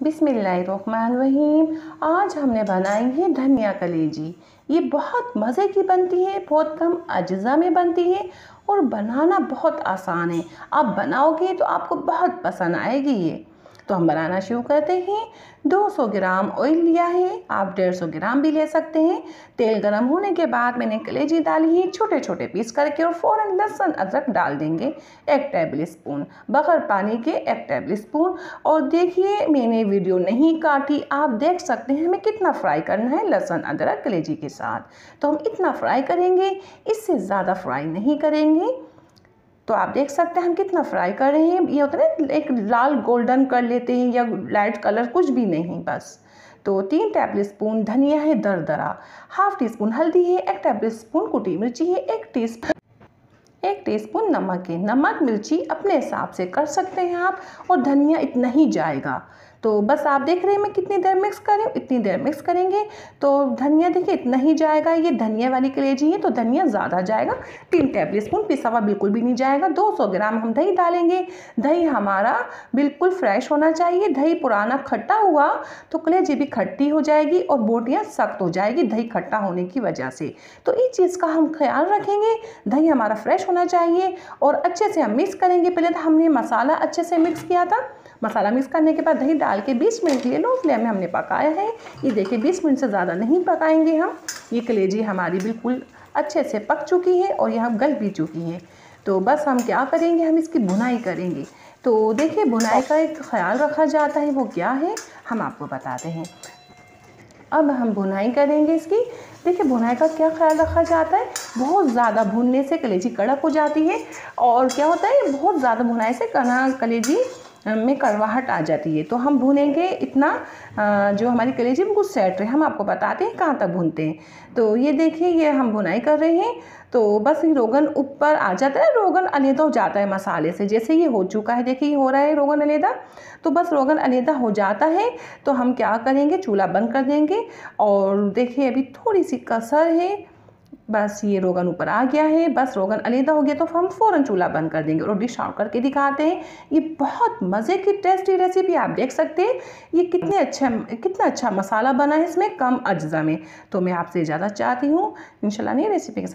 बिस्मिल्लाहिर्रहमानिर्रहीम। आज हमने बनाई है धनिया कलेजी। ये बहुत मज़े की बनती है, बहुत कम अज्जा में बनती है और बनाना बहुत आसान है। आप बनाओगे तो आपको बहुत पसंद आएगी ये। तो हम बनाना शुरू करते हैं। 200 ग्राम ऑयल लिया है, आप 150 ग्राम भी ले सकते हैं। तेल गर्म होने के बाद मैंने कलेजी डाली है छोटे छोटे पीस करके और फ़ौरन लहसुन अदरक डाल देंगे 1 टेबल स्पून, बगैर पानी के 1 टेबल स्पून। और देखिए मैंने वीडियो नहीं काटी, आप देख सकते हैं हमें कितना फ्राई करना है लहसुन अदरक कलेजी के साथ। तो हम इतना फ्राई करेंगे, इससे ज़्यादा फ्राई नहीं करेंगे। तो आप देख सकते हैं हम कितना फ्राई कर रहे हैं। ये होता है ना एक लाल गोल्डन कर लेते हैं या लाइट कलर, कुछ भी नहीं बस। तो 3 टेबल स्पून धनिया है दरदरा, हाफ टी स्पून हल्दी है, 1 टेबल स्पून कुटी मिर्ची है, 1 टीस्पून नमक है। नमक मिर्ची अपने हिसाब से कर सकते हैं आप, और धनिया इतना ही जाएगा। तो बस आप देख रहे हैं मैं कितनी देर मिक्स कर रही हूँ, इतनी देर मिक्स करेंगे। तो धनिया देखिए इतना ही जाएगा, ये धनिया वाली कलेजी है तो धनिया ज़्यादा जाएगा। 3 टेबल स्पून पिसा हुआ बिल्कुल भी नहीं जाएगा। 200 ग्राम हम दही डालेंगे। दही हमारा बिल्कुल फ्रेश होना चाहिए। दही पुराना खट्टा हुआ तो कलेजी भी खट्टी हो जाएगी और बोटियाँ सख्त हो जाएगी दही खट्टा होने की वजह से। तो इस चीज़ का हम ख्याल रखेंगे, दही हमारा फ्रेश होना चाहिए और अच्छे से हम मिक्स करेंगे। पहले तो हमने मसाला अच्छे से मिक्स किया था। मसाला मिक्स करने के बाद दही डाल के 20 मिनट के लिए लो फ्लेम में हमने पकाया है। ये देखिए 20 मिनट से ज़्यादा नहीं पकाएंगे हम। ये कलेजी हमारी बिल्कुल अच्छे से पक चुकी है और यहाँ गल भी चुकी है। तो बस हम क्या करेंगे, हम इसकी भुनाई करेंगे। तो देखिए भुनाई का एक ख्याल रखा जाता है, वो क्या है हम आपको बताते हैं। अब हम भुनाई करेंगे इसकी। देखिए भुनाई का क्या ख्याल रखा जाता है, बहुत ज़्यादा भुनने से कलेजी कड़क हो जाती है और क्या होता है बहुत ज़्यादा भुनाई से कलेजी में कड़वाहट आ जाती है। तो हम भुनेंगे इतना जो हमारी कलेजी बिल्कुल सेट रहे। हम आपको बताते हैं कहाँ तक भूनते हैं। तो ये देखिए ये हम भुनाई कर रहे हैं। तो बस ये रोगन ऊपर आ जाता है, रोगन अलहदा हो जाता है मसाले से। जैसे ये हो चुका है, देखिए ये हो रहा है रोगन अलहदा। तो बस रोगन अलहदा हो जाता है तो हम क्या करेंगे, चूल्हा बंद कर देंगे। और देखिए अभी थोड़ी सी कसर है, बस ये रोगन ऊपर आ गया है। बस रोगन अलहदा हो गया तो हम फ़ौरन चूल्हा बंद कर देंगे और डिश आउट करके दिखाते हैं। ये बहुत मज़े की टेस्टी रेसिपी, आप देख सकते हैं ये कितना अच्छा मसाला बना है इसमें कम अज्जा में। तो मैं आपसे इजाज़त चाहती हूँ, इंशाल्लाह नई रेसिपी के साथ।